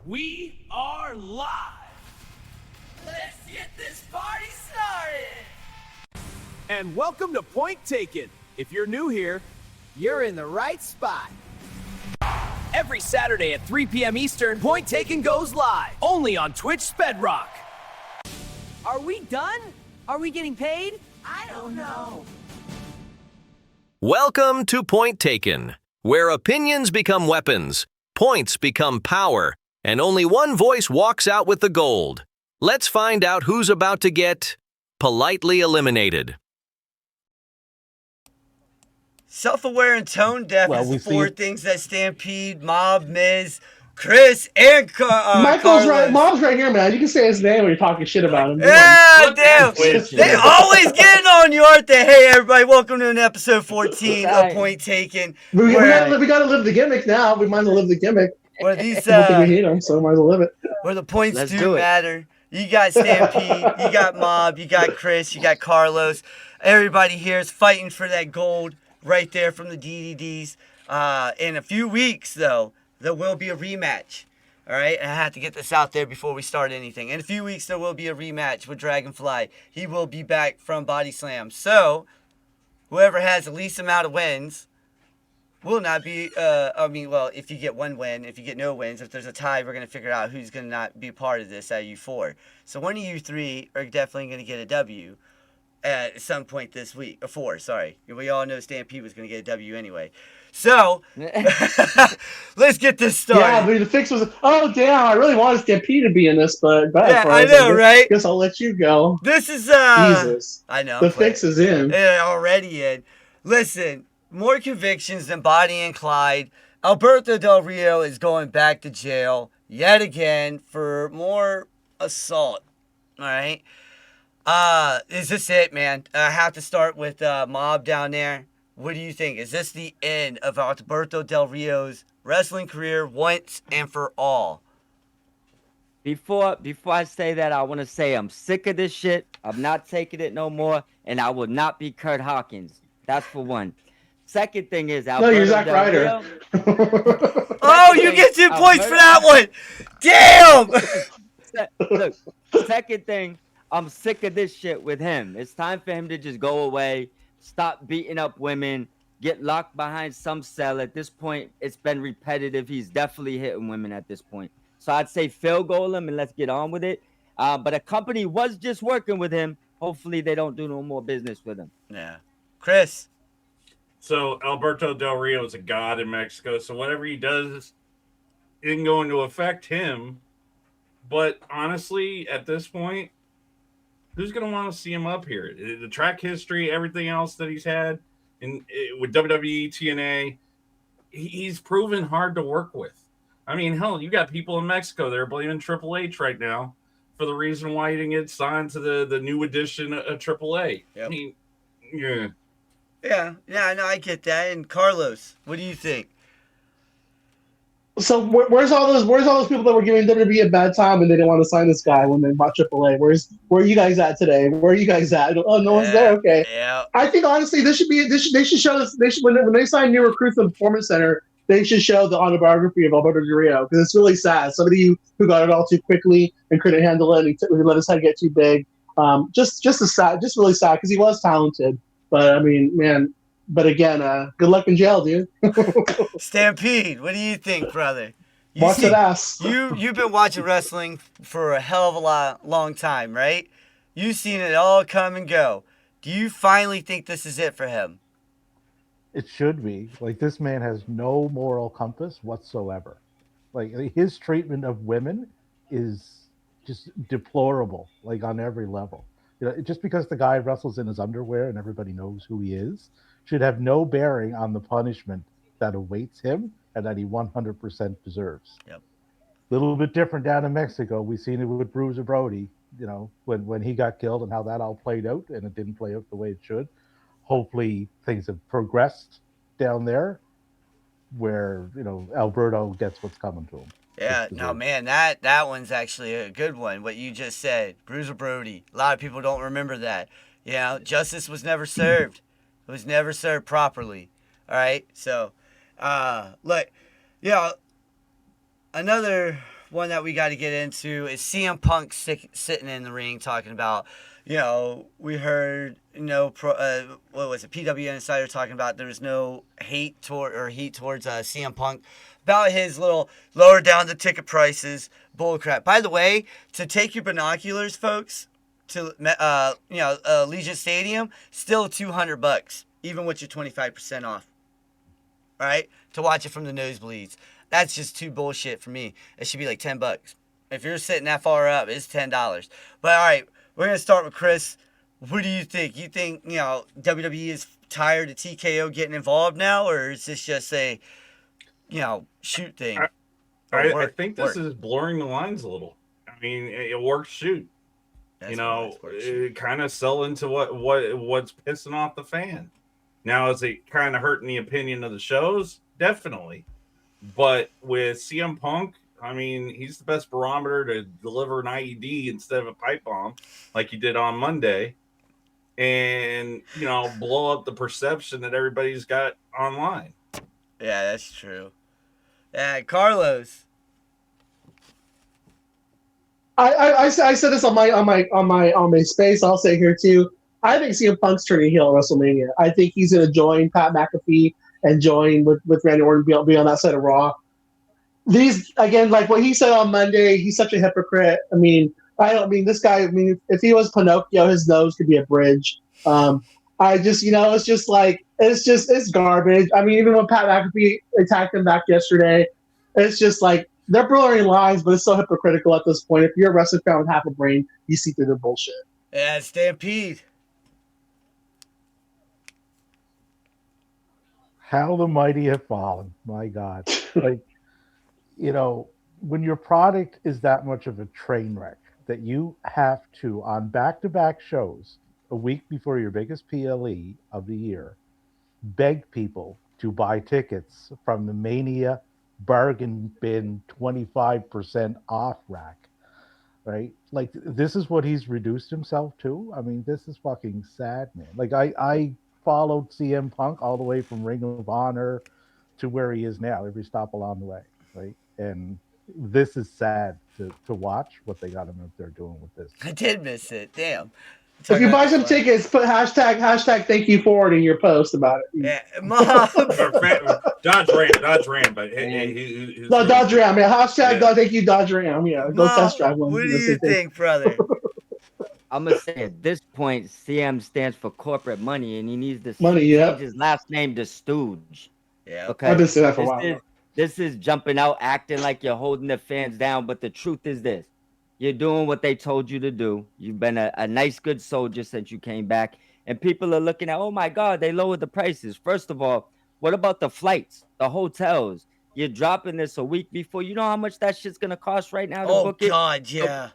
We are live! Let's get this party started! And welcome to Point Taken. If you're new here, you're in the right spot. Every Saturday at 3 p.m. Eastern, Point Taken goes live, only on Twitch Spedrock. Are we done? Are we getting paid? I don't know. Welcome to Point Taken, where opinions become weapons, points become power, and only one voice walks out with the gold. Let's find out who's about to get politely eliminated. Self-aware and tone deaf Well, we is four see- things that Stampede, Mob, Miz, Chris, and Michael's Carlos. right. Mom's right here, man. You can say his name when you're talking shit about him. Yeah, damn. Twitch. They always getting on you, aren't they? Hey, everybody, welcome to an episode 14 of Right. Point Taken. We Where, gotta live the gimmick now. We might as well live the gimmick. where these I don't think we hate him, so we might as well live it. where the points Let's do do it. matter. You got Stampede, you got Mob, you got Chris, you got Carlos. Everybody here is fighting for that gold right there from the DDDs. In a few weeks, though, there will be a rematch. All right, and I have to get this out there before we start anything. In a few weeks, there will be a rematch with Dragonfly. He will be back from Body Slam. So, whoever has the least amount of wins will not be, if you get one win, if you get no wins, if there's a tie, we're going to figure out who's going to not be part of this out of you four. So one of you three are definitely going to get a W at some point this week. Or four, sorry. We all know Stampede was going to get a W anyway. So, let's get this started. Yeah, but the fix was, oh damn, I really wanted Stampede to be in this, but Yeah, I know, right? Guess I'll let you go. This is, Jesus, I know. the I'm playing. fix is in. Already in. Listen, more convictions than Bonnie and Clyde. Alberto Del Rio is going back to jail yet again for more assault. All right. Is this it, man? I have to start with Mob down there. What do you think? Is this the end of Alberto Del Rio's wrestling career once and for all? Before I say that, I want to say I'm sick of this shit. I'm not taking it no more, and I will not be Kurt Hawkins. That's for one. Second thing is No, you're Zack Del Ryder. Rio. Oh, you get 2 points for that one. Damn. Look, second thing, I'm sick of this shit with him. It's time for him to just go away, stop beating up women, get locked behind some cell. At this point, it's been repetitive. He's definitely hitting women at this point. So I'd say field goal him and let's get on with it. But a company was just working with him. Hopefully they don't do no more business with him. Yeah. Chris. So Alberto Del Rio is a god in Mexico, so whatever he does isn't going to affect him. But honestly, at this point, who's going to want to see him up here? The track history, everything else that he's had with WWE, TNA, he's proven hard to work with. I mean, hell, you got people in Mexico that are blaming Triple H right now for the reason why he didn't get signed to the new edition of Triple A. Yep. I mean, yeah. Yeah, no, I get that. And Carlos, what do you think? So where's all those people that were giving WWE a bad time and they didn't want to sign this guy when they bought AAA? Where are you guys at today? Where are you guys at? Oh, no one's there. Okay. Yeah. I think honestly, they should show this. When they sign new recruits in the Performance Center, they should show the autobiography of Alberto Del Rio because it's really sad. Somebody who got it all too quickly and couldn't handle it, and he let his head get too big. Just really sad because he was talented. But I mean, man. But again, good luck in jail, dude. Stampede, what do you think, brother? Watch that ass. You've been watching wrestling for a hell of a long time, right? You've seen it all come and go. Do you finally think this is it for him? It should be. Like, this man has no moral compass whatsoever. Like, his treatment of women is just deplorable, like, on every level. You know, just because the guy wrestles in his underwear and everybody knows who he is should have no bearing on the punishment that awaits him and that he 100% deserves. Yep. Little bit different down in Mexico. We've seen it with Bruiser Brody, you know, when he got killed and how that all played out, and it didn't play out the way it should. Hopefully things have progressed down there where, you know, Alberto gets what's coming to him. Yeah, no, man, that one's actually a good one. What you just said, Bruiser Brody. A lot of people don't remember that. You know, justice was never served. It was never served properly. All right, so, look, you know, another one that we got to get into is CM Punk sitting in the ring talking about, we heard, what was it, PW Insider talking about there was no heat towards CM Punk about his little lower down the ticket prices bullcrap. By the way, to take your binoculars, folks, to Allegiant Stadium, still $200, even with your 25% off. All right, to watch it from the nosebleeds. That's just too bullshit for me. It should be like $10. If you're sitting that far up, it's $10. But all right, we're gonna start with Chris. What do you think? You think WWE is tired of TKO getting involved now, or is this just a shoot thing? I think this is blurring the lines a little. I mean, it works shoot. It kind of sell into what's pissing off the fan. Now, is it kind of hurting the opinion of the shows? Definitely. But with CM Punk, I mean, he's the best barometer to deliver an IED instead of a pipe bomb like he did on Monday and, blow up the perception that everybody's got online. Yeah, that's true. Yeah, Carlos. I said this on my space. I'll say here too. I think CM Punk's turning heel at WrestleMania. I think he's going to join Pat McAfee and join with Randy Orton, be on that side of Raw. These, again, like what he said on Monday, he's such a hypocrite. I mean, this guy, if he was Pinocchio, his nose could be a bridge. It's garbage. I mean, even when Pat McAfee attacked him back yesterday, it's just like, they're blurring lines, but it's so hypocritical at this point. If you're a wrestling fan with half a brain, you see through their bullshit. Yeah, Stampede. How the mighty have fallen. My God. When your product is that much of a train wreck that you have to, on back-to-back shows, a week before your biggest PLE of the year, beg people to buy tickets from the Mania bargain bin 25% off rack, right? Like, this is what he's reduced himself to. I mean, this is fucking sad, man. Like, I followed CM Punk all the way from Ring of Honor to where he is now, every stop along the way, right? And this is sad to watch what they got him up there doing with this. I did miss it. Damn. If you buy some tickets, put hashtag thank you forward in your post about it. Yeah, Mom. Dodge Ram, but No, Dodge Ram. Yeah, hashtag thank you Dodge Ram. Yeah, go Mom, test drive one. What do you think, brother? I'm gonna say at this point, CM stands for corporate money, and he needs to change his last name to Stooge. Yeah. Okay. I've been saying that for a while. This is jumping out, acting like you're holding the fans down, but the truth is this. You're doing what they told you to do. You've been a nice, good soldier since you came back. And people are looking at, oh, my God, they lowered the prices. First of all, what about the flights, the hotels? You're dropping this a week before. You know how much that shit's going to cost right now to book it? Oh, God, yeah.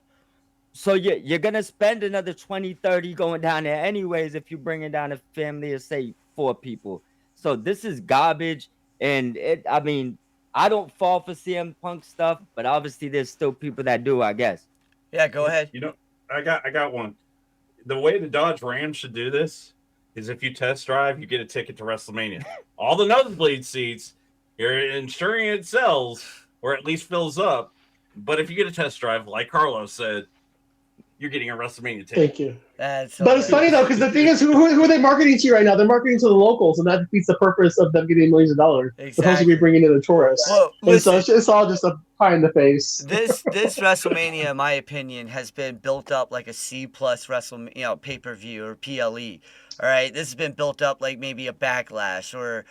So you're going to spend another 20, 30 going down there anyways if you're bringing down a family of, say, 4 people. So this is garbage. And, I don't fall for CM Punk stuff, but obviously there's still people that do, I guess. Yeah, go ahead. I got one. The way the Dodge Ram should do this is if you test drive, you get a ticket to WrestleMania. All the nosebleed seats, you're ensuring it sells or at least fills up. But if you get a test drive, like Carlos said, you're getting a WrestleMania ticket. Thank you. But it's funny though, because the thing is, who are they marketing to right now? They're marketing to the locals, and that defeats the purpose of them getting millions of dollars. Exactly. Supposed to be bringing in the tourists. Well, listen, so it's all just a pie in the face. This WrestleMania, in my opinion, has been built up like a C+ WrestleMania pay-per-view or PLE. All right, this has been built up like maybe a Backlash or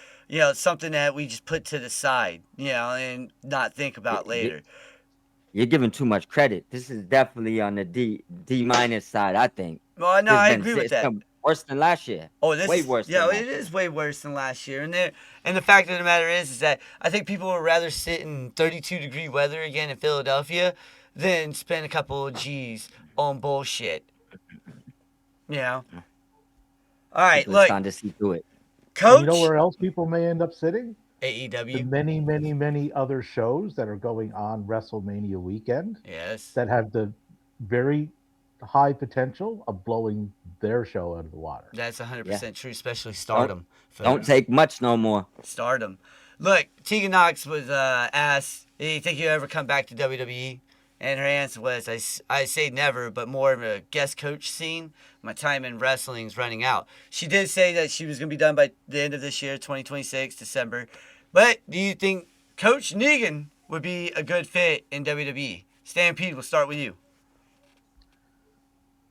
something that we just put to the side, and not think about later. You're giving too much credit. This is definitely on the D- side, I think. Well, no, I agree with that. Worse than last year. Oh, this way worse. Yeah, it is way worse than last year. And the fact of the matter is that I think people would rather sit in 32-degree weather again in Philadelphia than spend a couple of G's on bullshit. All right, look. Time to see through it. Coach. You know where else people may end up sitting? AEW. The many, many, many other shows that are going on WrestleMania weekend. Yes. That have the very high potential of blowing their show out of the water. That's 100% true, especially Stardom. Don't take much no more. Stardom. Look, Tegan Knox was asked Do you think you'll ever come back to WWE? And her answer was, I say never, but more of a guest coach scene. My time in wrestling is running out. She did say that she was going to be done by the end of this year, 2026, December. But do you think Coach Negan would be a good fit in WWE? Stampede, we'll start with you.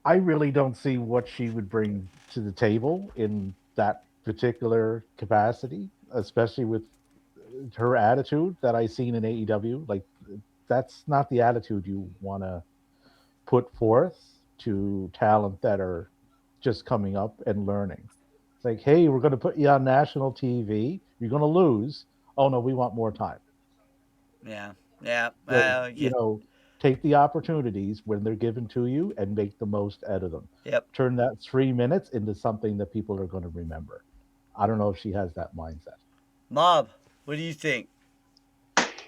I really don't see what she would bring to the table in that particular capacity, especially with her attitude that I seen in AEW. Like, that's not the attitude you want to put forth to talent that are just coming up and learning. It's like, hey, we're going to put you on national TV. You're going to lose. Oh no, we want more time. Yeah. So, take the opportunities when they're given to you and make the most out of them. Yep. Turn that 3 minutes into something that people are going to remember. I don't know if she has that mindset. Mob, what do you think?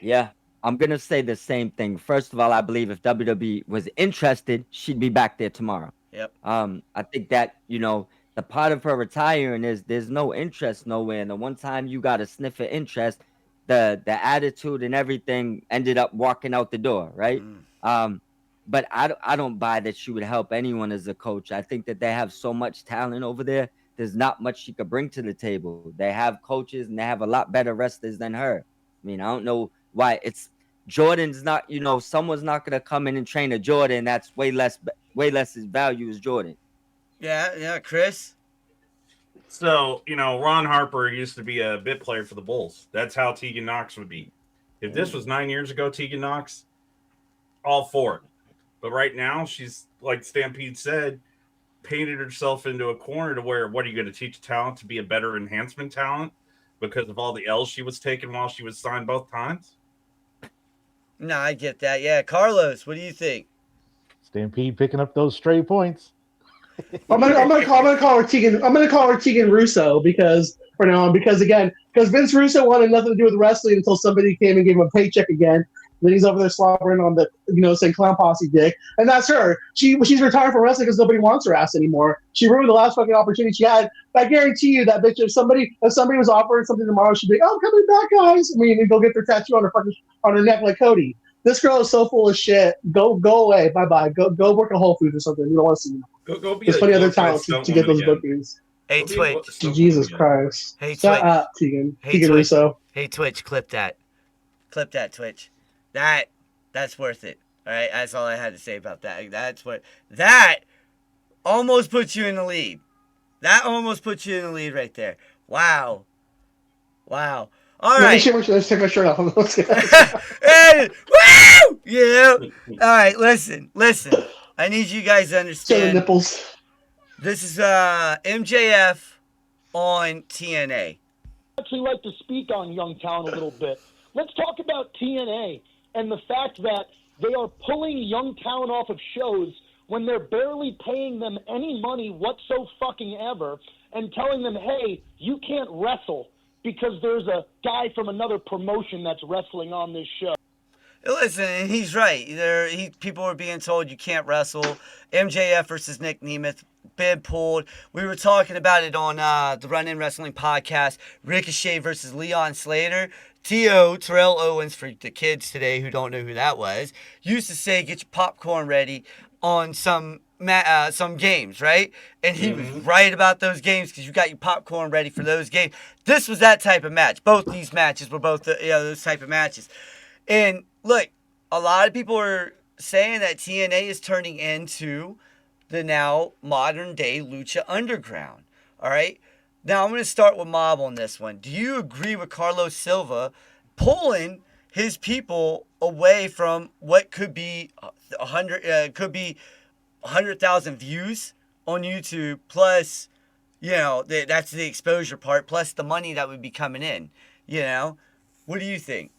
Yeah, I'm gonna say the same thing. First of all, I believe if WWE was interested, she'd be back there tomorrow. Yep. I think that the part of her retiring is there's no interest nowhere. And the one time you got a sniff of interest, the attitude and everything ended up walking out the door, right? But I don't buy that she would help anyone as a coach. I think that they have so much talent over there. There's not much she could bring to the table. They have coaches and they have a lot better wrestlers than her. I mean, I don't know why Jordan's not, someone's not going to come in and train a Jordan that's way less his value as Jordan. Yeah, Chris? So, Ron Harper used to be a bit player for the Bulls. That's how Tegan Knox would be. If this was 9 years ago, Tegan Knox, all for it. But right now, she's, like Stampede said, painted herself into a corner to where, what are you going to teach talent to be a better enhancement talent because of all the L's she was taking while she was signed both times? No, I get that. Yeah, Carlos, what do you think? Stampede picking up those stray points. I'm gonna call her Tegan. I'm gonna call her Tegan Russo because Vince Russo wanted nothing to do with wrestling until somebody came and gave him a paycheck again. Then he's over there slobbering on the saying clown posse dick, and that's her. She's retired from wrestling because nobody wants her ass anymore. She ruined the last fucking opportunity she had. I guarantee you that bitch. If somebody was offering something tomorrow, she'd be, "Oh, coming back, guys." I mean, and go get their tattoo on her neck like Cody. This girl is so full of shit. Go away. Bye bye. Go work at Whole Foods or something. You don't want to see me. Go be. There's plenty of other talent to get those bookings. Hey, Twitch. Jesus Christ. Hey, Twitch. Shut up, Tegan. Hey, Tegan Twitch. Russo. Hey, Twitch, clip that. Clip that, Twitch. That's worth it. All right, that's all I had to say about that. That almost puts you in the lead. That almost puts you in the lead right there. Wow. All right. Let's take my shirt off. Hey, woo! Yeah. All right, listen. I need you guys to Show the understand. nipples. This is MJF on TNA. Actually like to speak on Youngtown a little bit. Let's talk about TNA and the fact that they are pulling Youngtown off of shows when they're barely paying them any money whatsoever and telling them, hey, you can't wrestle because there's a guy from another promotion that's wrestling on this show. Listen, he's right. People were being told you can't wrestle. MJF versus Nick Nemeth, bid pulled. We were talking about it on the Run In Wrestling podcast. Ricochet versus Leon Slater. Terrell Owens, for the kids today who don't know who that was, used to say, get your popcorn ready on some games, right? And he was right about those games because you got your popcorn ready for those games. This was that type of match. Both these matches were both those type of matches. And look, a lot of people are saying that TNA is turning into the now modern day Lucha Underground. All right. Now I'm going to start with Mob on this one. Do you agree with Carlos Silva pulling his people away from what could be 100,000 views on YouTube, plus, that's the exposure part, plus the money that would be coming in, What do you think?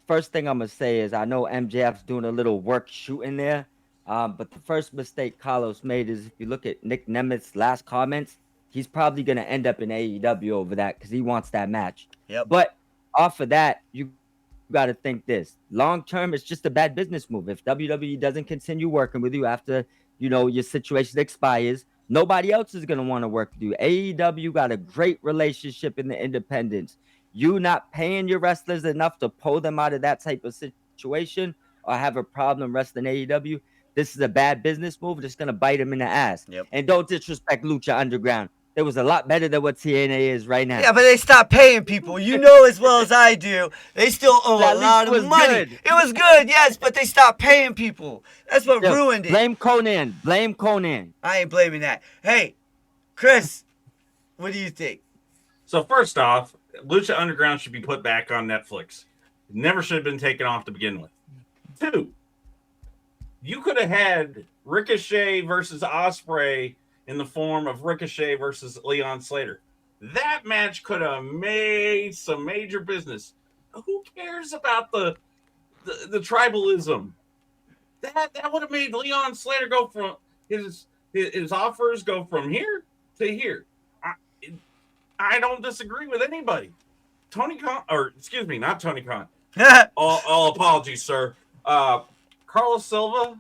First thing I'm going to say is I know MJF's doing a little work shooting there, but the first mistake Carlos made is if you look at Nick Nemeth's last comments, he's probably going to end up in AEW over that because he wants that match. Yep. But off of that, you got to think this. Long term, it's just a bad business move. If WWE doesn't continue working with you after, your situation expires, nobody else is going to want to work with you. AEW got a great relationship in the independents. you not paying your wrestlers enough to pull them out of that type of situation or have a problem wrestling AEW, this is a bad business move that's going to bite them in the ass. Yep. And don't disrespect Lucha Underground. It was a lot better than what TNA is right now. Yeah, but they stopped paying people. You know as well as I do. They still owe At a least lot it of was money. good. It was good, yes, but they stopped paying people. That's what Yeah, ruined it. Blame Conan. Blame Conan. I ain't blaming that. Hey, Chris, what do you think? So first off, Lucha Underground should be put back on Netflix. It never should have been taken off to begin with. 2, you could have had Ricochet versus Ospreay in the form of Ricochet versus Leon Slater. That match could have made some major business. Who cares about the tribalism? That would have made Leon Slater go from his offers go from here to here. I don't disagree with anybody. Tony Khan, or excuse me, not Tony Khan. all apologies, sir. Carlos Silva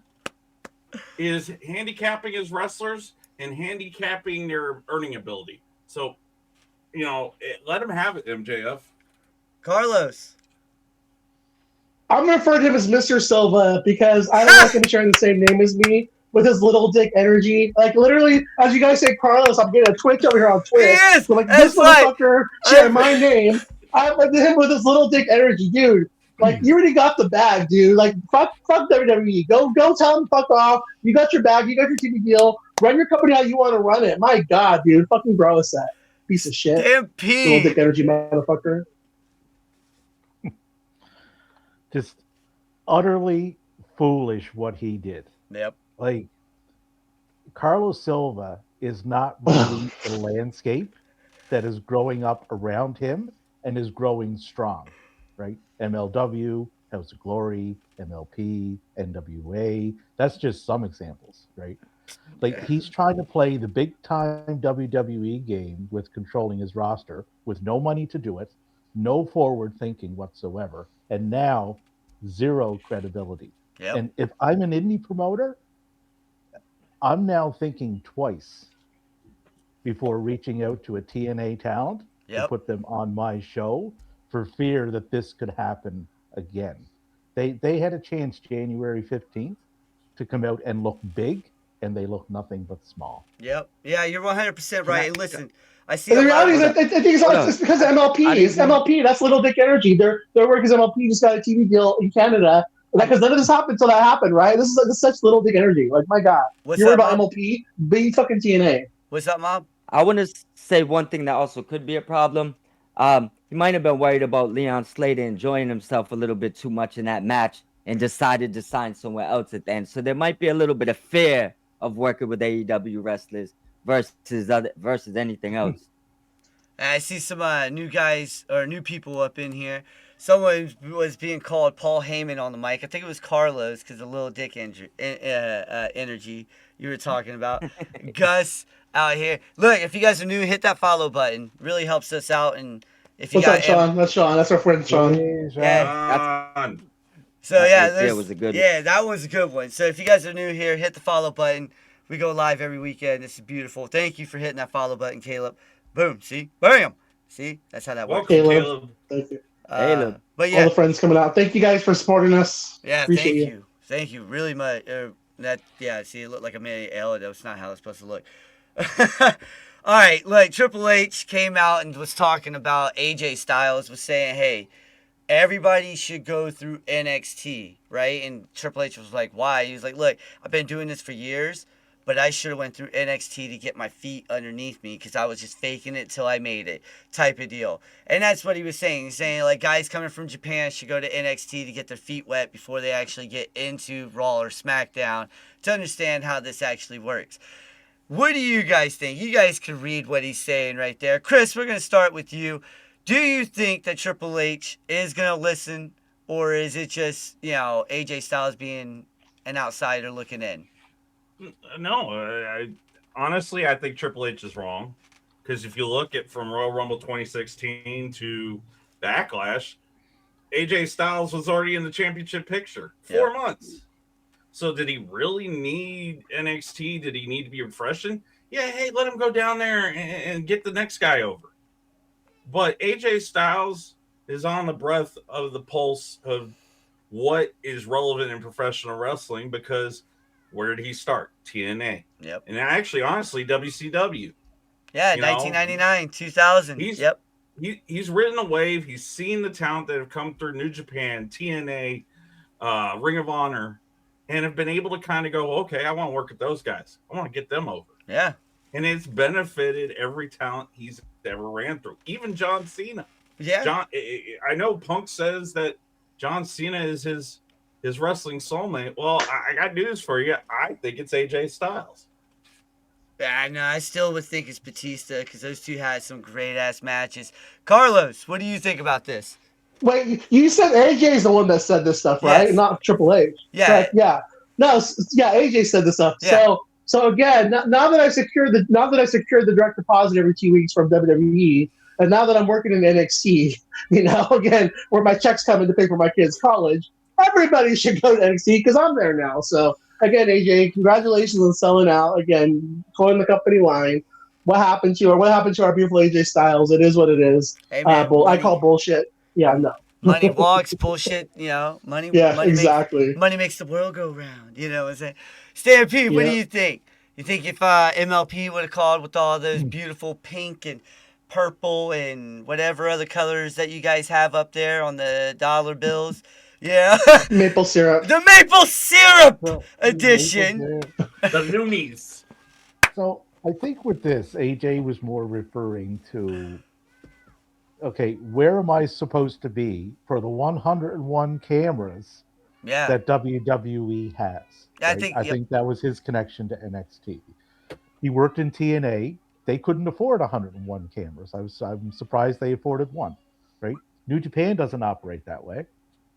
is handicapping his wrestlers and handicapping their earning ability. So, let him have it, MJF. Carlos. I'm gonna refer to him as Mr. Silva because I don't like him sharing the same name as me with his little dick energy. Like literally, as you guys say, Carlos, I'm getting a twitch over here on Twitch. He is! So, like That's this motherfucker sharing my name. I'm like him with his little dick energy, dude. Like you already got the bag, dude. Like fuck WWE. Go tell him fuck off. You got your bag. You got your TV deal. Run your company how you want to run it. My God, dude. Fucking bro is that piece of shit. Stampede. Little dick energy motherfucker. Just utterly foolish what he did. Yep. Like, Carlos Silva is not really the landscape that is growing up around him and is growing strong, right? MLW, House of Glory, MLP, NWA. That's just some examples, right? Like, he's trying to play the big-time WWE game with controlling his roster with no money to do it, no forward thinking whatsoever, and now zero credibility. Yep. And if I'm an indie promoter, I'm now thinking twice before reaching out to a TNA talent to put them on my show for fear that this could happen again. They had a chance January 15th to come out and look big, and they look nothing but small. Yep. Yeah, you're 100% right. And listen, I see. And the reality is, I think it's because of MLP. It's MLP. That's little dick energy. Their work is MLP just got a TV deal in Canada. Because none of this happened until that happened, right? This is such little dick energy. Like, my God. You worry about MLP? Be fucking TNA. What's up, Mob? I want to say one thing that also could be a problem. He might have been worried about Leon Slater enjoying himself a little bit too much in that match and decided to sign somewhere else at the end. So there might be a little bit of fear of working with AEW wrestlers versus anything else. I see some new guys or new people up in here. Someone was being called Paul Heyman on the mic. I think it was Carlos because the little dick energy you were talking about. Gus out here. Look, if you guys are new, hit that follow button. Really helps us out. And if you What's up, Sean? That's Sean. That's our friend Sean. Yeah. So that was a good one. Yeah, that was a good one. So if you guys are new here, hit the follow button. We go live every weekend. This is beautiful. Thank you for hitting that follow button, Caleb. Boom. See? Bam. See? That's how that works. Welcome, Caleb. Thank you. But yeah, all the friends coming out. Thank you guys for supporting us. Yeah, Appreciate thank you really much. See, it looked like I made an L. That's not how it's supposed to look. All right, look, Triple H came out and was talking about AJ Styles, was saying, hey, everybody should go through NXT, right? And Triple H was like, why? He was like, look, I've been doing this for years, but I should have went through NXT to get my feet underneath me because I was just faking it till I made it type of deal. And that's what he was saying. He's saying, like, guys coming from Japan should go to NXT to get their feet wet before they actually get into Raw or SmackDown to understand how this actually works. What do you guys think? You guys can read what he's saying right there. Chris, we're going to start with you. Do you think that Triple H is going to listen, or is it just, AJ Styles being an outsider looking in? No, honestly, I think Triple H is wrong. Because if you look at from Royal Rumble 2016 to Backlash, AJ Styles was already in the championship picture. 4 months. So did he really need NXT? Did he need to be refreshing? Yeah, hey, let him go down there and get the next guy over. But AJ Styles is on the breath of the pulse of what is relevant in professional wrestling because where did he start? TNA. Yep. And actually, honestly, WCW. Yeah, You know, 1999, 2000. He's Yep. he's ridden a wave. He's seen the talent that have come through New Japan, TNA, Ring of Honor, and have been able to kind of go, okay, I want to work with those guys. I want to get them over. Yeah. And it's benefited every talent he's ever ran through, even John Cena. Yeah. I know Punk says that John Cena is his wrestling soulmate. Well, I got news for you. I think it's AJ Styles. Yeah, no, I still would think it's Batista because those two had some great ass matches. Carlos, what do you think about this? Wait, you said AJ is the one that said this stuff, right? Yes. Not Triple H. Yeah. Correct? Yeah. No, yeah, AJ said this stuff. Yeah. So again, now that I secured the direct deposit every 2 weeks from WWE, and now that I'm working in NXT, again, where my checks come in to pay for my kids' college, everybody should go to NXT because I'm there now. So again, AJ, congratulations on selling out. Again, calling the company line. What happened to our beautiful AJ Styles? It is what it is. Hey, man, I call bullshit. Yeah, no. Money walks, bullshit, money. Yeah, money exactly. Money makes the world go round. You know what I'm saying? Stampede, what do Yeah. you think? You think if MLP would have called with all those beautiful pink and purple and whatever other colors that you guys have up there on the dollar bills? Yeah. Maple syrup. The maple syrup So, edition. The Loonies. So I think with this, AJ was more referring to, okay, where am I supposed to be for the 101 cameras Yeah. that WWE has? Yeah, I right? think- I yep. think that was his connection to NXT. He worked in TNA. They couldn't afford 101 cameras. I'm surprised they afforded one, right? New Japan doesn't operate that way,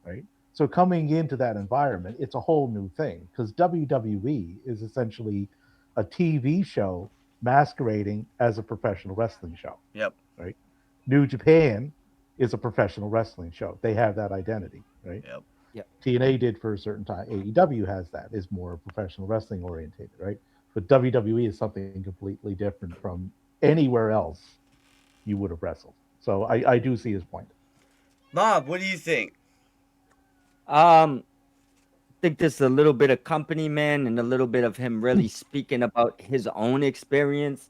right? So coming into that environment, it's a whole new thing because WWE is essentially a TV show masquerading as a professional wrestling show. Yep. Right. New Japan is a professional wrestling show. They have that identity, right? Yep. Yep. TNA did for a certain time. AEW has that, is more professional wrestling orientated, right? But WWE is something completely different from anywhere else you would have wrestled. So I do see his point. Mob, what do you think? Think there's a little bit of company man and a little bit of him really speaking about his own experience.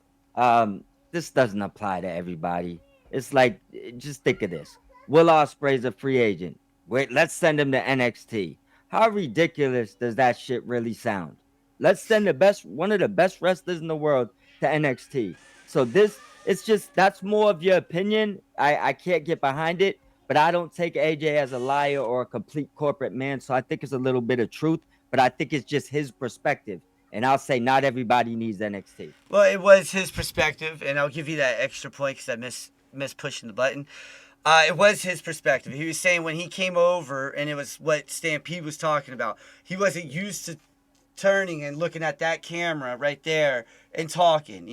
This doesn't apply to everybody. It's like, just think of this. Will Ospreay's a free agent. Wait, let's send him to NXT. How ridiculous does that shit really sound? Let's send one of the best wrestlers in the world to NXT. So that's more of your opinion. I can't get behind it, but I don't take AJ as a liar or a complete corporate man. So I think it's a little bit of truth, but I think it's just his perspective. And I'll say not everybody needs NXT. Well, it was his perspective, and I'll give you that extra point because I missed pushing the button. It was his perspective. He was saying when he came over, and it was what Stampede was talking about. He wasn't used to turning and looking at that camera right there and talking.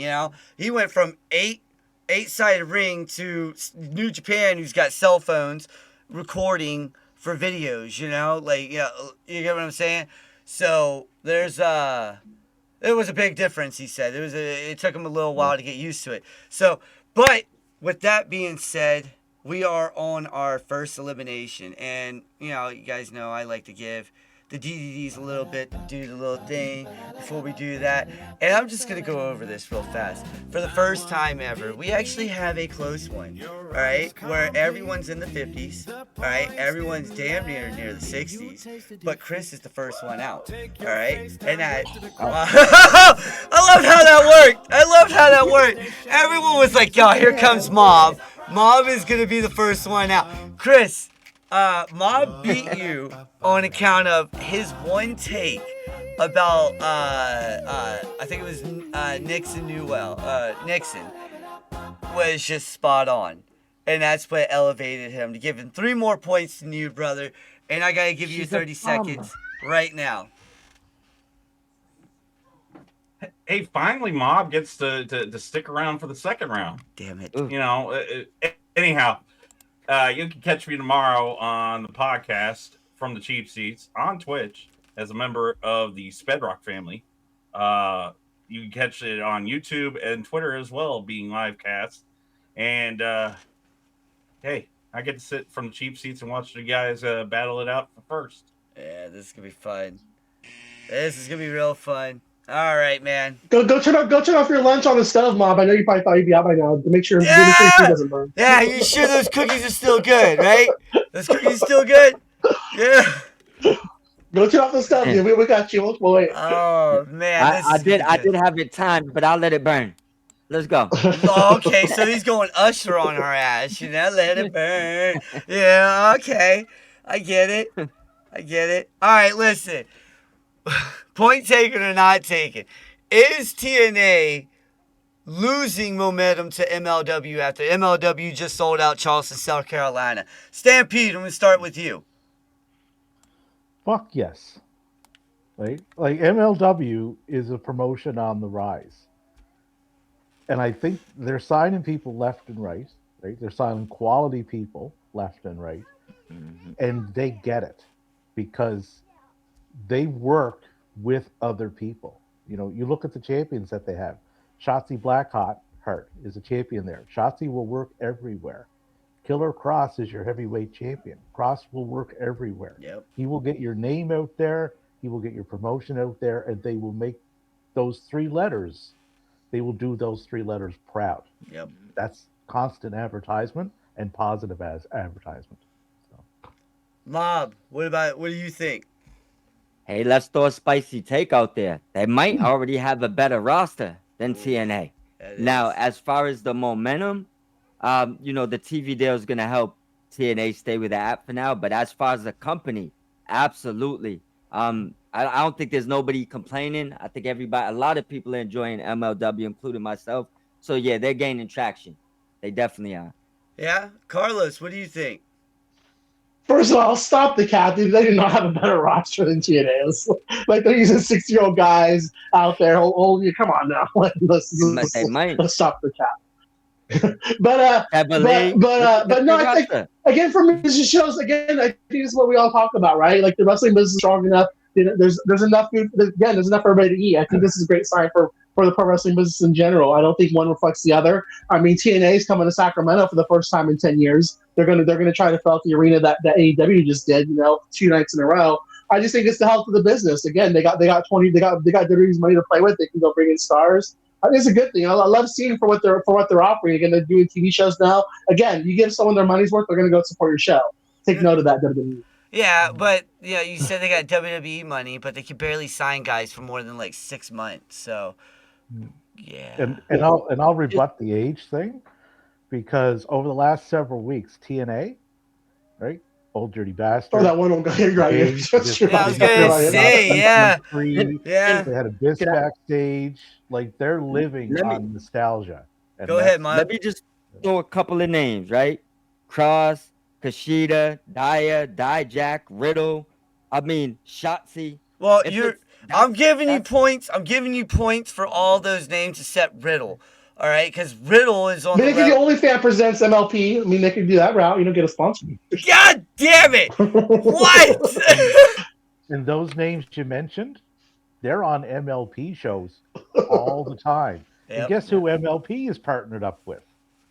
He went from eight-sided ring to New Japan, who's got cell phones, recording for videos. You get what I'm saying? So there's it was a big difference. He said it took him a little while to get used to it. So, but with that being said, we are on our first elimination, and you guys know I like to give the DDDs a little bit to do the little thing before we do that. And I'm just going to go over this real fast. For the first time ever, we actually have a close one, all right, where everyone's in the 50s, all right, everyone's damn near the 60s, but Chris is the first one out, all right, and that, I loved how that worked. Everyone was like, yo, here comes Mob. Mob is going to be the first one out. Chris, Mob beat you on account of his one take about I think it was Nixon Nixon was just spot on, and that's what elevated him to give him 3 more points than you, brother. And I gotta give you 30 seconds right now. Hey, finally, Mob gets to stick around for the second round. Damn it. Anyhow. You can catch me tomorrow on the podcast from the Cheap Seats on Twitch as a member of the Spedrock family. You can catch it on YouTube and Twitter as well, being live cast. And hey, I get to sit from the cheap seats and watch the guys battle it out first. Yeah, this is gonna be fun. This is gonna be real fun. All right, man. Go turn off your lunch on the stove, Mob. I know you probably thought you'd be out by now. To make sure your food Yeah, doesn't burn. yeah. You sure those cookies are still good, right? Those cookies still good? Yeah. Go turn off the stove. Man. We got you. We'll wait. Oh man, this I is gonna did be I good. did have it timed, but I'll let it burn. Let's go. Oh, okay, so he's going Usher on her ass, you know, let it burn. Yeah, okay. I get it. All right, listen. Point taken or not taken. Is TNA losing momentum to MLW after MLW just sold out Charleston, South Carolina? Stampede, I'm going to start with you. Fuck yes. Right? Like MLW is a promotion on the rise. And I think they're signing people left and right. They're signing quality people left and right. And they get it because they work with other people. You know, you look at the champions that they have. Shotzi Blackheart is a champion there. Shotzi will work everywhere. Killer Cross is your heavyweight champion. Cross will work everywhere. Yep. He will get your name out there. He will get your promotion out there, and they will make those 3 letters. They will do those 3 letters proud. Yep. That's constant advertisement and positive as advertisement. So. Mob, what do you think? Hey, let's throw a spicy take out there. They might already have a better roster than TNA. Now, as far as the momentum, you know, the TV deal is going to help TNA stay with the app for now. But as far as the company, absolutely. I don't think there's nobody complaining. I think a lot of people are enjoying MLW, including myself. So, yeah, they're gaining traction. They definitely are. Yeah? Carlos, what do you think? First of all, stop the cap, dude. They do not have a better roster than TNA. It's like they're using 60-year-old guys out there. Come on now. Let's stop the cap. but no, I think again for me, this just shows again. I think this is what we all talk about, right? Like the wrestling business is strong enough. You know, there's enough food. Again, there's enough for everybody to eat. I think this is a great sign for the pro wrestling business in general. I don't think one reflects the other. I mean, TNA is coming to Sacramento for the first time in 10 years. They're gonna try to fill out the arena that AEW just did. You know, 2 nights in a row. I just think it's the health of the business. Again, they got WWE's money to play with. They can go bring in stars. I think it's a good thing. I love seeing for what they're offering. Again, they're doing TV shows now. Again, you give someone their money's worth, they're going to go support your show. Take note of that, WWE. Yeah, but you said they got WWE money, but they can barely sign guys for more than like 6 months. So, yeah. And I'll rebut the age thing because over the last several weeks, TNA, right? Old Dirty Bastard. Oh, that one old guy. You're right. Yeah, I was gonna say, yeah. They had a Biss backstage. Like they're living on nostalgia. And go ahead, Mike. Let me just throw a couple of names, right? Cross, Kushida, Daya, Dijak, Riddle. I mean, Shotzi. Well, I'm giving you points. I'm giving you points for all those names except Riddle. All right, because Riddle is on. Maybe the OnlyFans presents MLP. I mean, they could do that route. You don't get a sponsor. God damn it! What? And those names you mentioned, they're on MLP shows all the time. Yep. And guess who MLP is partnered up with?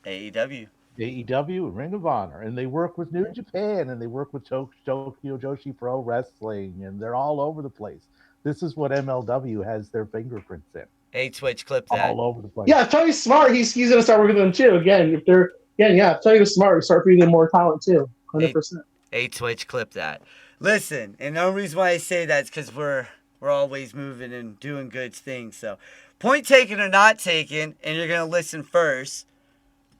AEW. AEW and Ring of Honor, and they work with New Japan, and they work with Tokyo Joshi Pro Wrestling, and they're all over the place. This is what MLW has their fingerprints in. Hey, Twitch, clip that. All over the place. Yeah, Tony's smart. He's going to start working with them too. Again, if Tony's smart, start feeding them more talent too. 100%. Hey, Twitch, clip that. Listen, and the only reason why I say that is because we're always moving and doing good things. So, point taken or not taken, and you're gonna listen first.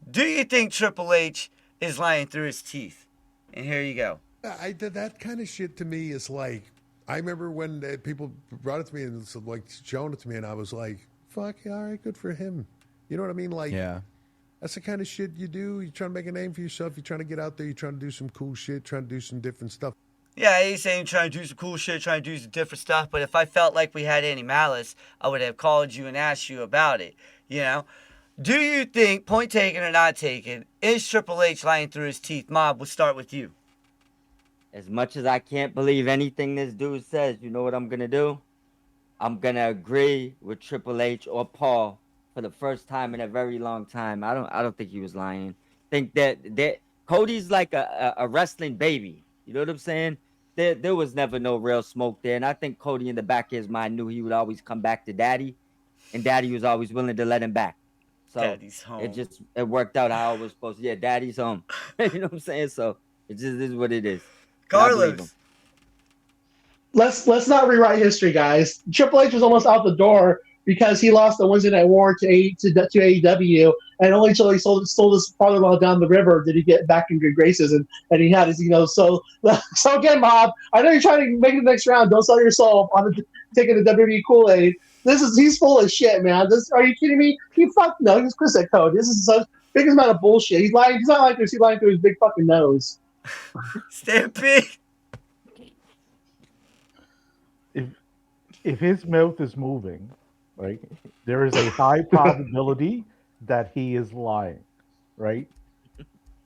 Do you think Triple H is lying through his teeth? And here you go. That kind of shit to me is like, I remember when people brought it to me and like showing it to me, and I was like, "Fuck, yeah, all right, good for him." You know what I mean? Like, yeah, that's the kind of shit you do. You're trying to make a name for yourself. You're trying to get out there. You're trying to do some cool shit. Trying to do some different stuff. Yeah, he's saying trying to do some cool shit, trying to do some different stuff. But if I felt like we had any malice, I would have called you and asked you about it. You know? Do you think, point taken or not taken, is Triple H lying through his teeth? Mob, we'll start with you. As much as I can't believe anything this dude says, you know what I'm gonna do? I'm gonna agree with Triple H or Paul for the first time in a very long time. I don't think he was lying. Think that Cody's like a wrestling baby. You know what I'm saying? There was never no real smoke there. And I think Cody in the back of his mind knew he would always come back to Daddy. And Daddy was always willing to let him back. So Daddy's home. it worked out how it was supposed to. Yeah, Daddy's home. You know what I'm saying? So it just is what it is. And I believe him. Carlos. Let's not rewrite history, guys. Triple H was almost out the door because he lost the Wednesday Night War to AEW, and only until he sold his father-in-law down the river did he get back in good graces, and he had his, so again, Mob, I know you're trying to make it the next round. Don't sell your soul on taking the WWE Kool-Aid. He's full of shit, man. Are you kidding me? He's Chris at Code. This is the biggest amount of bullshit. He's lying. He's not like this. He's lying through his big fucking nose. Stampede. If his mouth is moving, right, there is a high probability that he is lying, right?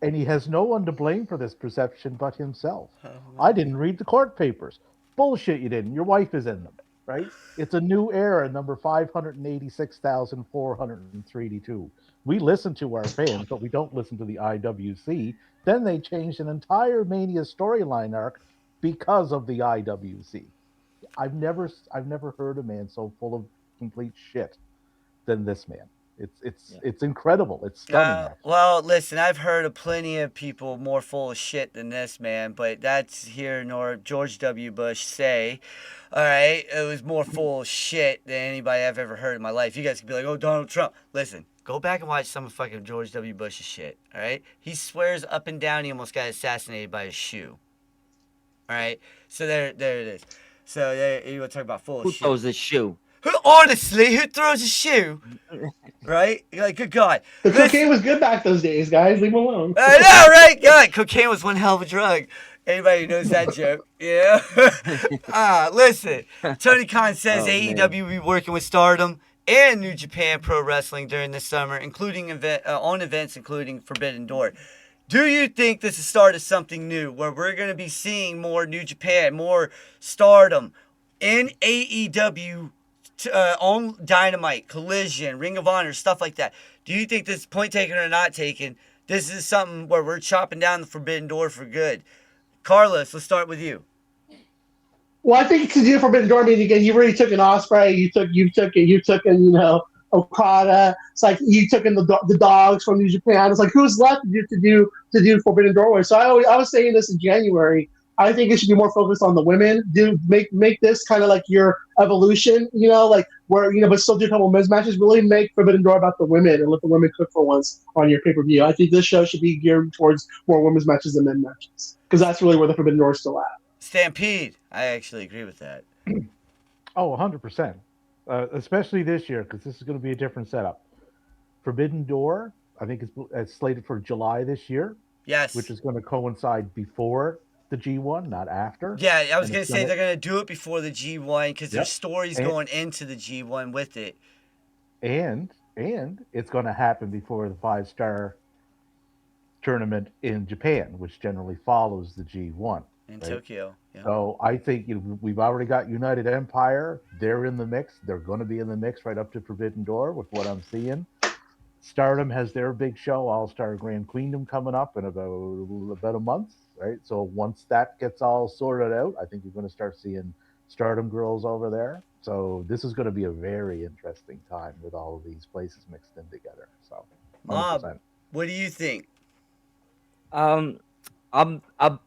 And he has no one to blame for this perception but himself. I didn't read the court papers. Bullshit, you didn't. Your wife is in them, right? It's a new era, number 586,432. We listen to our fans, but we don't listen to the IWC. Then they changed an entire Mania storyline arc because of the IWC. I've never heard a man so full of complete shit than this man. It's incredible. It's stunning. Well, listen, I've heard of plenty of people more full of shit than this man, but that's here nor George W. Bush say. All right, it was more full of shit than anybody I've ever heard in my life. You guys could be like, oh, Donald Trump. Listen, go back and watch some of fucking George W. Bush's shit. All right, he swears up and down he almost got assassinated by a shoe. All right, so there it is. So there you want to talk about full of shit. Who throws a shoe? Honestly, who throws a shoe? Right? You're like, good God. The cocaine was good back those days, guys. Leave him alone. I know, right? God, cocaine was one hell of a drug. Anybody who knows that joke? Yeah. Listen. Tony Khan says AEW will be working with Stardom and New Japan Pro Wrestling during this summer, including on events including Forbidden Door. Do you think this is the start of something new where we're going to be seeing more New Japan, more Stardom in AEW on Dynamite, Collision, Ring of Honor, stuff like that? Do you think this point taken or not taken, this is something where we're chopping down the Forbidden Door for good? Carlos, let's start with you. Well, I think to do Forbidden Door, I mean, again, you already took an Ospreay, you took Okada. It's like you took in the dogs from New Japan. It's like who's left to do Forbidden Door with? So I was saying this in January. I think it should be more focused on the women. Make this kind of like your evolution, like where but still do a couple of men's matches. Really make Forbidden Door about the women and let the women cook for once on your pay-per-view. I think this show should be geared towards more women's matches than men's matches because that's really where the Forbidden Door is still at. Stampede, I actually agree with that. Oh, 100%. Especially this year, because this is going to be a different setup. Forbidden Door, I think it's slated for July this year. Yes. Which is going to coincide before the G1, not after. Yeah, I was going to say they're going to do it before the G1 because there's stories going into the G1 with it. And it's going to happen before the 5-star tournament in Japan, which generally follows the G1. In Tokyo. Yeah. So I think we've already got United Empire. They're in the mix. They're going to be in the mix right up to Forbidden Door with what I'm seeing. Stardom has their big show, All-Star Grand Queendom, coming up in about a month, right? So once that gets all sorted out, I think you're going to start seeing Stardom girls over there. So this is going to be a very interesting time with all of these places mixed in together. So, 100%. Mom, what do you think? I'm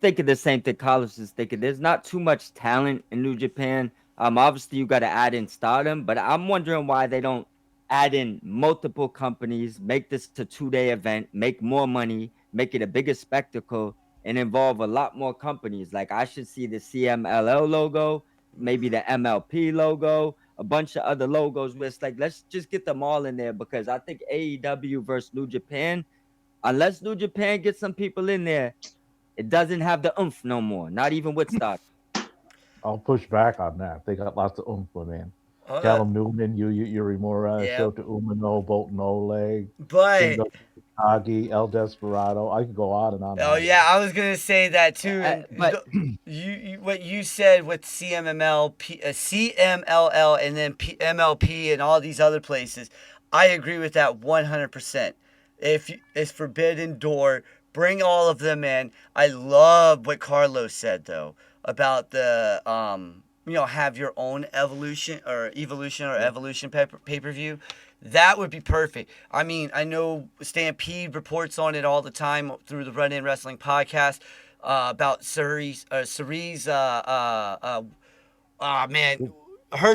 thinking the same thing Carlos is thinking. There's not too much talent in New Japan. Obviously you got to add in Stardom, but I'm wondering why they don't add in multiple companies, make this a 2-day event, make more money, make it a bigger spectacle, and involve a lot more companies. Like I should see the CMLL logo, maybe the MLP logo, a bunch of other logos where it's like, let's just get them all in there because I think AEW versus New Japan, unless New Japan gets some people in there, it doesn't have the oomph no more, not even with Stardom. I'll push back on that. They got lots of oomph, man. Callum Newman, Yuri Mura, Shota Umino, Bolton Oleg, Agi, El Desperado. I could go on and on. Oh, yeah, I was going to say that too. But what you said with CMLL and then MLP and all these other places, I agree with that 100%. If it's Forbidden Door Bring all of them in. I love what Carlos said though about the have your own evolution or evolution pay-per-view. That would be perfect. I mean, I know Stampede reports on it all the time through the Run In Wrestling podcast about Cerise. Her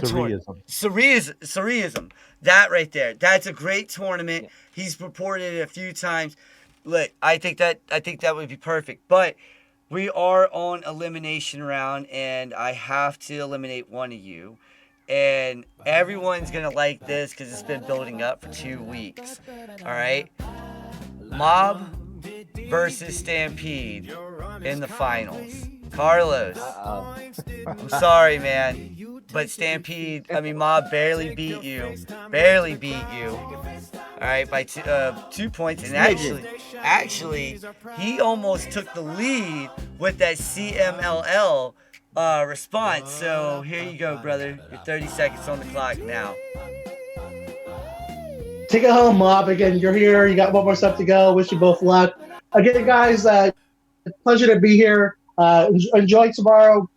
tournament. Cereism. That right there. That's a great tournament. Yeah. He's reported it a few times. Look, I think that would be perfect. But we are on elimination round, and I have to eliminate one of you. And everyone's going to like this because it's been building up for 2 weeks. All right? Mob versus Stampede in the finals. Carlos, I'm sorry, man. But Mob barely beat you. All right, by 2 points. And actually, he almost took the lead with that CMLL response. So here you go, brother. Your 30 seconds on the clock now. Take it home, Mob. Again, you're here. You got one more step to go. Wish you both luck. Again, guys, pleasure to be here. Enjoy tomorrow.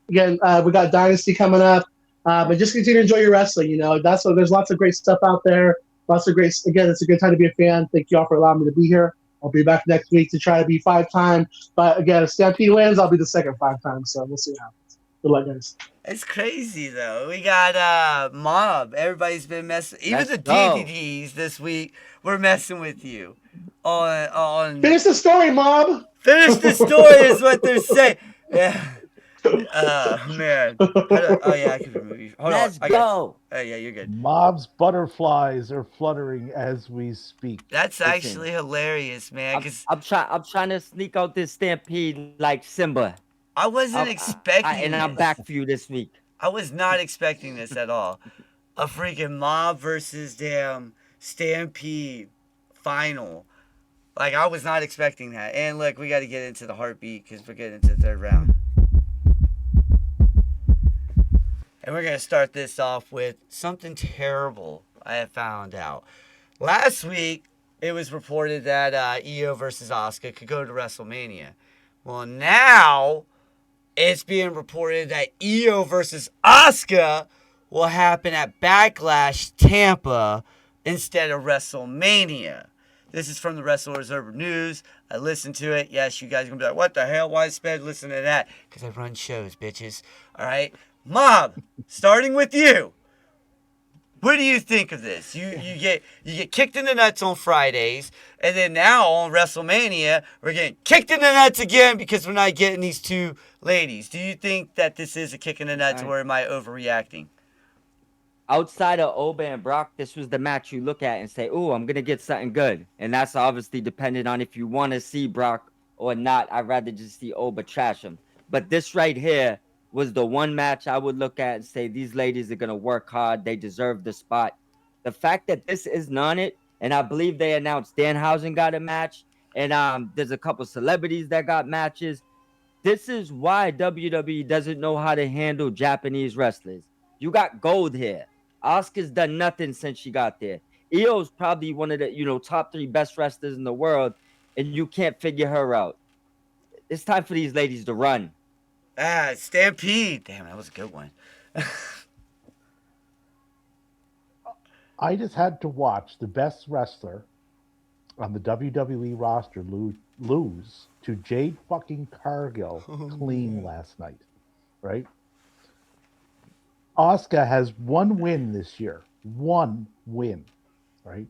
Again, we got Dynasty coming up. But just continue to enjoy your wrestling. There's lots of great stuff out there. Again, it's a good time to be a fan. Thank you all for allowing me to be here. I'll be back next week to try to be 5-time. But again, if Stampede wins, I'll be the second 5-time. So we'll see what happens. Good luck, guys. It's crazy, though. We got Mob. Everybody's been messing. Even the DVDs this week were messing with you. Finish the story, Mob. Finish the story is what they're saying. Yeah. Man. I can remove you. Hold Let's on. go. Oh, yeah, you're good. Mob's butterflies are fluttering as we speak. That's actually hilarious, man. I'm trying to sneak out this Stampede like Simba. I wasn't expecting and I'm back for you this week. I was not expecting this at all. A freaking Mob versus damn Stampede final. Like, I was not expecting that. And look, we got to get into the heartbeat because we're getting into the third round. And we're going to start this off with something terrible I have found out. Last week, it was reported that Io versus Asuka could go to WrestleMania. Well, now it's being reported that Io versus Asuka will happen at Backlash Tampa instead of WrestleMania. This is from the Wrestle Observer News. I listened to it. Yes, you guys are going to be like, what the hell? Why Sped listen to that? Because I run shows, bitches. All right? Mob, starting with you. What do you think of this? You get kicked in the nuts on Fridays, and then now on WrestleMania, we're getting kicked in the nuts again because we're not getting these two ladies. Do you think that this is a kick in the nuts, or am I overreacting? Outside of Oba and Brock, this was the match you look at and say, "Ooh, I'm gonna get something good," and that's obviously dependent on if you want to see Brock or not. I'd rather just see Oba trash him. But this right here was the one match I would look at and say, these ladies are going to work hard. They deserve the spot. The fact that this isn't on it, and I believe they announced Danhausen got a match, and there's a couple celebrities that got matches. This is why WWE doesn't know how to handle Japanese wrestlers. You got gold here. Asuka's done nothing since she got there. Io's probably one of the top 3 best wrestlers in the world, and you can't figure her out. It's time for these ladies to run. Stampede. Damn, that was a good one. I just had to watch the best wrestler on the WWE roster lose to Jade fucking Cargill clean last night, right? Asuka has 1 win this year. 1 win, right?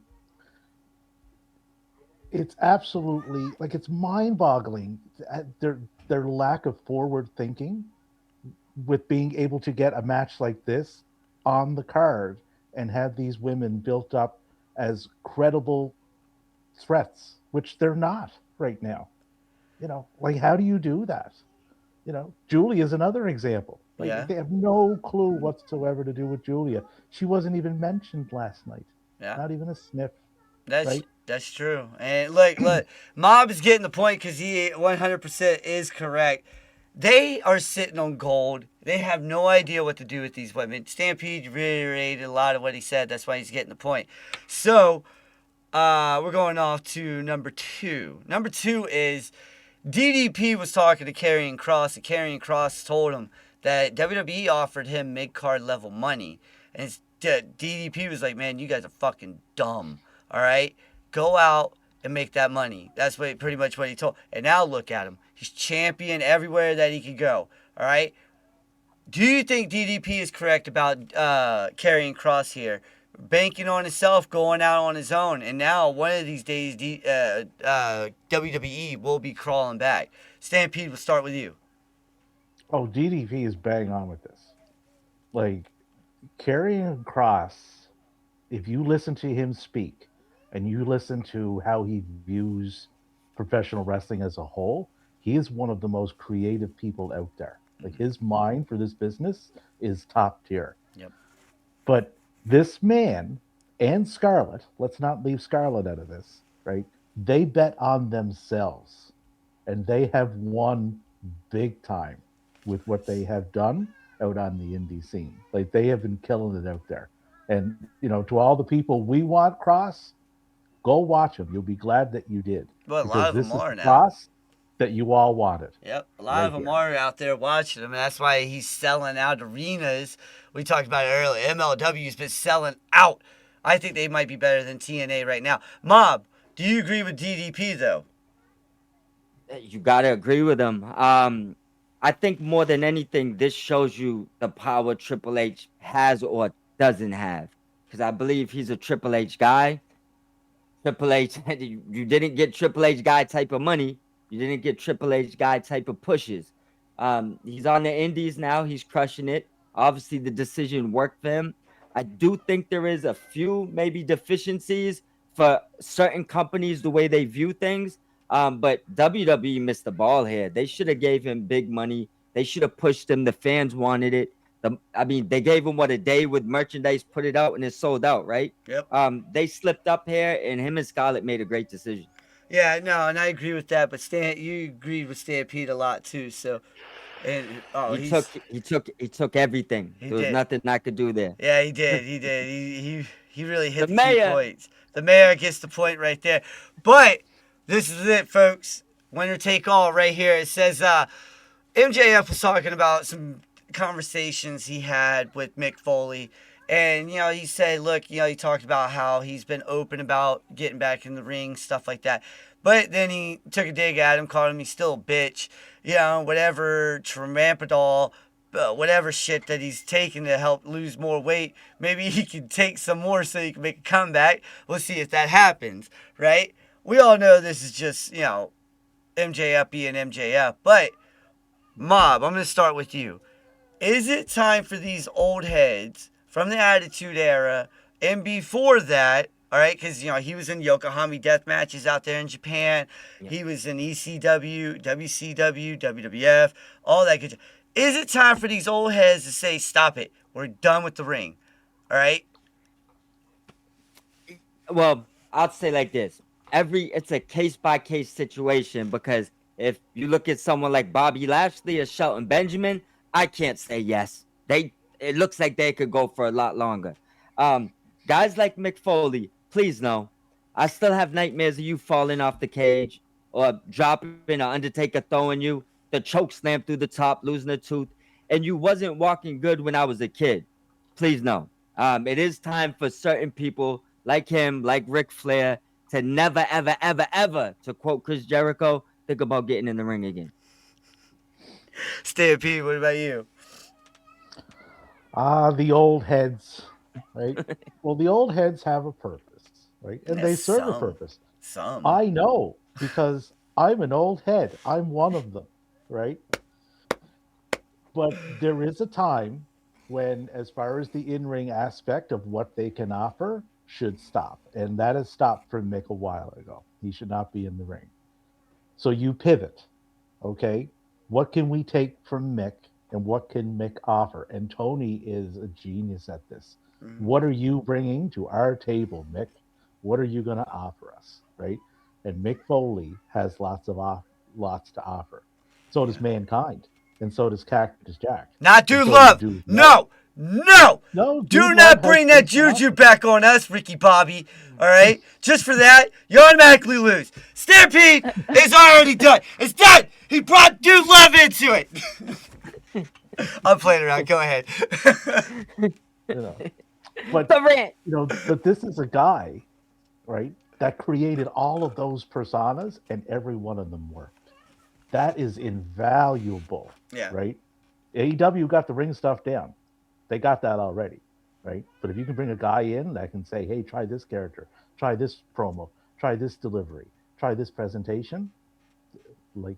It's absolutely, it's mind-boggling their lack of forward thinking with being able to get a match like this on the card and have these women built up as credible threats, which they're not right now. How do you do that? Julia is another example. They have no clue whatsoever to do with Julia. She wasn't even mentioned last night. Yeah. Not even a sniff. That's true. And look, Mob is getting the point because he 100% is correct. They are sitting on gold. They have no idea what to do with these women. Stampede reiterated a lot of what he said. That's why he's getting the point. So, we're going off to number 2. Number 2 is DDP was talking to Karrion Kross, and Karrion Kross told him that WWE offered him mid-card level money. And DDP was like, man, you guys are fucking dumb. All right? Go out and make that money. That's pretty much what he told. And now look at him. He's champion everywhere that he could go. All right? Do you think DDP is correct about Karrion Kross here? Banking on himself, going out on his own. And now, one of these days, WWE will be crawling back. Stampede, we'll start with you. Oh, DDP is bang on with this. Like, Karrion Kross, if you listen to him speak and you listen to how he views professional wrestling as a whole, he is one of the most creative people out there. Like, his mind for this business is top tier. Yep. But this man and Scarlett, let's not leave Scarlett out of this, right? They bet on themselves, and they have won big time with what they have done out on the indie scene. Like, they have been killing it out there. And, you know, to all the people we want Cross, go watch him. You'll be glad that you did. Well, a lot of them are now. Cross that you all wanted. Yep, a lot of them are out there watching him, and that's why he's selling out arenas. We talked about it earlier. MLW's been selling out. I think they might be better than TNA right now. Mob, do you agree with DDP, though? You got to agree with him. I think more than anything, this shows you the power Triple H has or doesn't have. Because I believe he's a Triple H guy. Triple H, you didn't get Triple H guy type of money. You didn't get Triple H guy type of pushes. He's on the indies now. He's crushing it. Obviously, the decision worked for him. I do think there is a few maybe deficiencies for certain companies, the way they view things. But WWE missed the ball here. They should have gave him big money. They should have pushed him. The fans wanted it. They gave him a day with merchandise, put it out, and it sold out, right? Yep. They slipped up here, and him and Scarlett made a great decision. Yeah, no, and I agree with that. But you agreed with Stampede a lot too. So, he took everything. There was nothing I could do there. Yeah, he did. He really hit the key points. The mayor gets the point right there. But this is it, folks. Winner take all right here. It says MJF was talking about some conversations he had with Mick Foley. And, he said, look, he talked about how he's been open about getting back in the ring, stuff like that. But then he took a dig at him, called him he's still a bitch. Whatever, Tramadol, whatever shit that he's taking to help lose more weight. Maybe he can take some more so he can make a comeback. We'll see if that happens, right? We all know this is just, MJF being MJF. But, Mob, I'm going to start with you. Is it time for these old heads from the Attitude Era and before that, all right, because, he was in Yokohama death matches out there in Japan. Yeah. He was in ECW, WCW, WWF, all that good stuff. Is it time for these old heads to say, stop it, we're done with the ring, all right? Well, I'll say like this. It's a case-by-case situation, because if you look at someone like Bobby Lashley or Shelton Benjamin, I can't say yes. It looks like they could go for a lot longer. Guys like Mick Foley, please no. I still have nightmares of you falling off the cage or dropping an Undertaker throwing you, the choke slam through the top, losing a tooth, and you wasn't walking good when I was a kid. Please no. It is time for certain people like him, like Ric Flair, to never, ever, ever, ever, to quote Chris Jericho, think about getting in the ring again. Stampede, what about you? The old heads, right? Well, the old heads have a purpose, right? And they serve a purpose. Some. I know, because I'm an old head. I'm one of them, right? But there is a time when, as far as the in-ring aspect of what they can offer, should stop. And that has stopped for Mick a while ago. He should not be in the ring. So you pivot, okay? What can we take from Mick? And what can Mick offer? And Tony is a genius at this. Mm-hmm. What are you bringing to our table, Mick? What are you going to offer us, right? And Mick Foley has lots to offer. So does Mankind, and so does Cactus Jack. Not Dude Love. No, No! No, Do Dude not Love bring has that been juju back on us, Ricky Bobby. All right? Just for that, you automatically lose. Stampede is already done. It's done. He brought Dude Love into it. I'm playing around. Go ahead. You know, but The rant. you know, but this is a guy, right, that created all of those personas, and every one of them worked. That is invaluable, Yeah. right? AEW got the ring stuff down. They got that already, right? But if you can bring a guy in that can say, hey, try this character, try this promo, try this delivery, try this presentation, like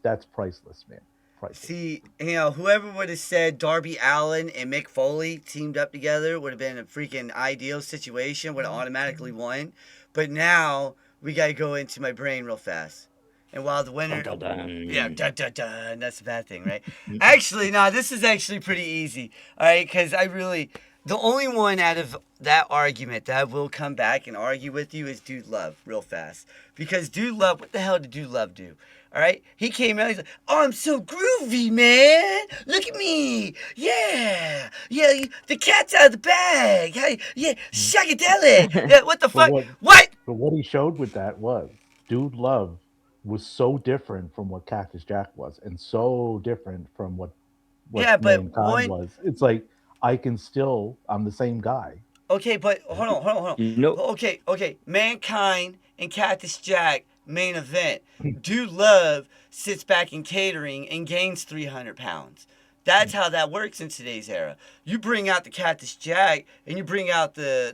that's priceless, man. Priceless. See, you know, whoever would have said Darby Allin and Mick Foley teamed up together would have been a freaking ideal situation, would have automatically won. But now we got to go into my brain real fast. And while the winner... Dun, dun, dun. Yeah, dun, dun, dun. That's a bad thing, right? Actually, no, this is actually pretty easy. All right, because I really... The only one out of that argument that I will come back and argue with you is Dude Love, real fast. Because Dude Love, what the hell did Dude Love do? All right? He came out, he's like, oh, I'm so groovy, man. Look at me. Yeah. Yeah, the cat's out of the bag. Hey, yeah, shagadelic. Yeah, what the fuck? What? But what he showed with that was Dude Love was so different from what Cactus Jack was, and so different from what Yeah, but Mankind was. It's like I'm the same guy. Okay, but hold on. You know- Okay. Mankind and Cactus Jack main event. Dude Love sits back in catering and gains 300 pounds. That's how that works in today's era. You bring out the Cactus Jack and you bring out the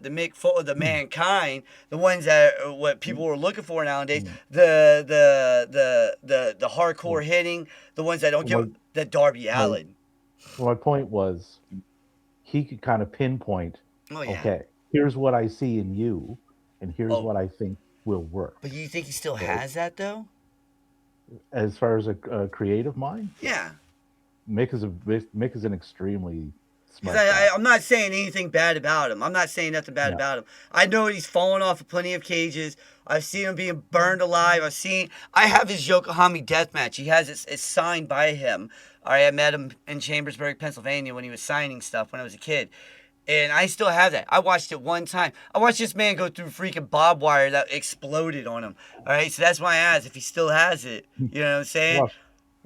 Mankind, the ones that are what people are looking for nowadays. The hardcore hitting, the ones that don't give that Darby Allin. Well, my point was, he could kind of pinpoint. Oh, yeah. Okay, here's what I see in you, and here's Oh. what I think will work. But you think he still has that though? As far as a creative mind, Yeah. Mick is an extremely smart Because guy. I'm not saying anything bad about him. I'm not saying nothing bad about him. I know he's fallen off of plenty of cages. I've seen him being burned alive. I have his Yokohama death match. He has it's signed by him. All right, I met him in Chambersburg, Pennsylvania when he was signing stuff when I was a kid. And I still have that. I watched it one time. I watched this man go through freaking barbed wire that exploded on him. All right, so that's why I asked if he still has it. You know what I'm saying?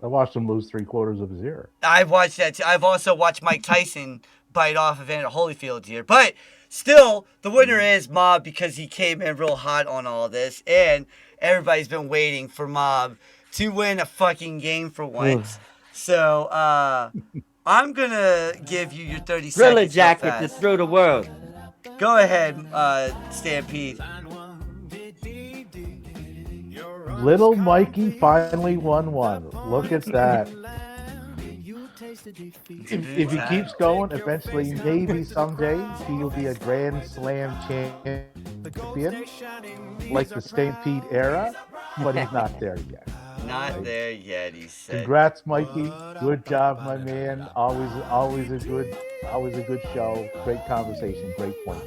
I watched him lose 3/4 of his ear. I've watched that too. I've also watched Mike Tyson bite off Evander Holyfield's ear. But still, the winner is Mob because he came in real hot on all this. And everybody's been waiting for Mob to win a fucking game for once. So, I'm going to give you your 30 Thriller seconds. jacket real to fast. through the world. Go ahead, Stampede. Little Mikey finally won one. Look at that. If he keeps going, eventually, maybe someday, he'll be a Grand Slam champion, like the Stampede era, but he's not there yet. Not there yet, he said. Congrats, Mikey. Good job, my man. Always a good show. Great conversation. Great points.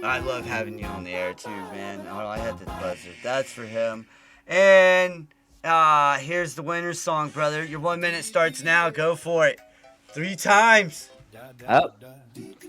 I love having you on the air too, man. Oh, I had the buzzer. That's for him. And here's the winner's song, brother. Your 1 minute starts now. Go for it. 3 times. Oh.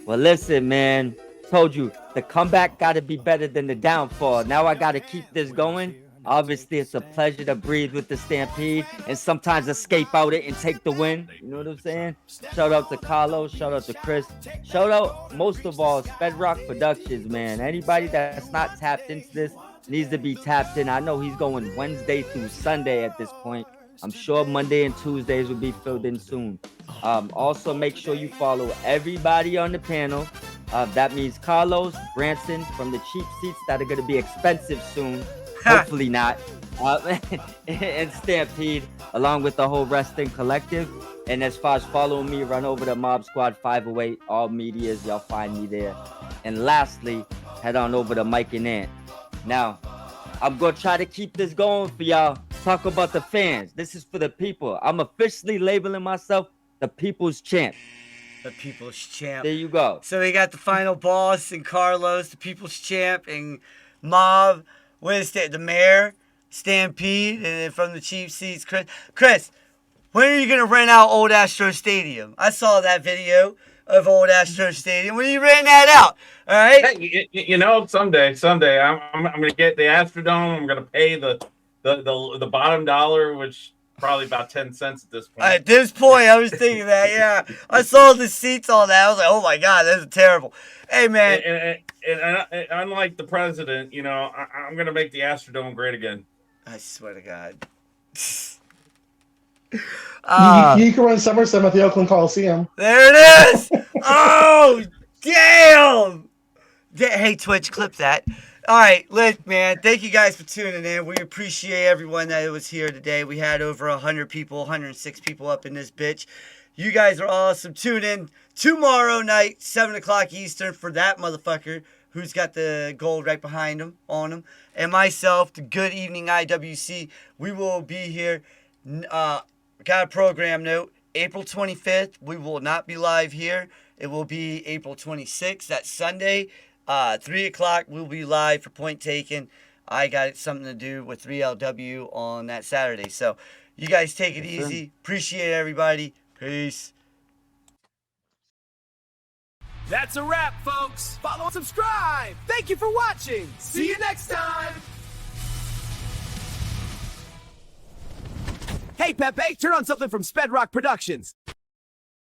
Well, listen, man. Told you the comeback got to be better than the downfall. Now I got to keep this going. Obviously, it's a pleasure to breathe with the Stampede and sometimes escape out it and take the win. You know what I'm saying? Shout out to Carlos. Shout out to Chris. Shout out, most of all, Bedrock Productions, man. Anybody that's not tapped into this needs to be tapped in. I know he's going Wednesday through Sunday at this point. I'm sure Monday and Tuesdays will be filled in soon. Also, make sure you follow everybody on the panel. That means Carlos, Branson from the cheap seats that are going to be expensive soon. Hopefully not. And Stampede, along with the whole wrestling collective. And as far as following me, run over to Mob Squad 508. All medias, y'all find me there. And lastly, head on over to Mike and Ant. Now, I'm going to try to keep this going for y'all. Talk about the fans. This is for the people. I'm officially labeling myself the People's Champ. The People's Champ. There you go. So we got the final boss and Carlos, the People's Champ, and Mob. What is that? The Mayor, Stampede, and then from the cheap seats, Chris. Chris, when are you going to rent out Old Astro Stadium? I saw that video of Old Astro Stadium when you ran that out. All right. Hey, you know, someday, I'm gonna get the Astrodome. I'm gonna pay the bottom dollar, which probably about 10 cents at this point. At this point, I was thinking that. Yeah, I saw the seats on that. I was like, oh my god, that's terrible. Hey man. And unlike the president, you know, I'm gonna make the Astrodome great again. I swear to God. You can run SummerSlam at the Oakland Coliseum. There it is. Oh, damn. Hey, Twitch, clip that. All right, look, man, thank you guys for tuning in. We appreciate everyone that was here today. We had over 100 people, 106 people up in this bitch. You guys are awesome. Tune in tomorrow night, 7 o'clock Eastern, for that motherfucker who's got the gold right behind him, on him. And myself, the Good Evening IWC. We will be here. Got a program note. April 25th, we will not be live here. It will be April 26th. That's Sunday. 3 o'clock, we'll be live for Point Taken. I got something to do with 3LW on that Saturday. So you guys take it easy. Appreciate everybody. Peace. That's a wrap, folks. Follow and subscribe. Thank you for watching. See you next time. Hey, Pepe, turn on something from Spedrock Productions.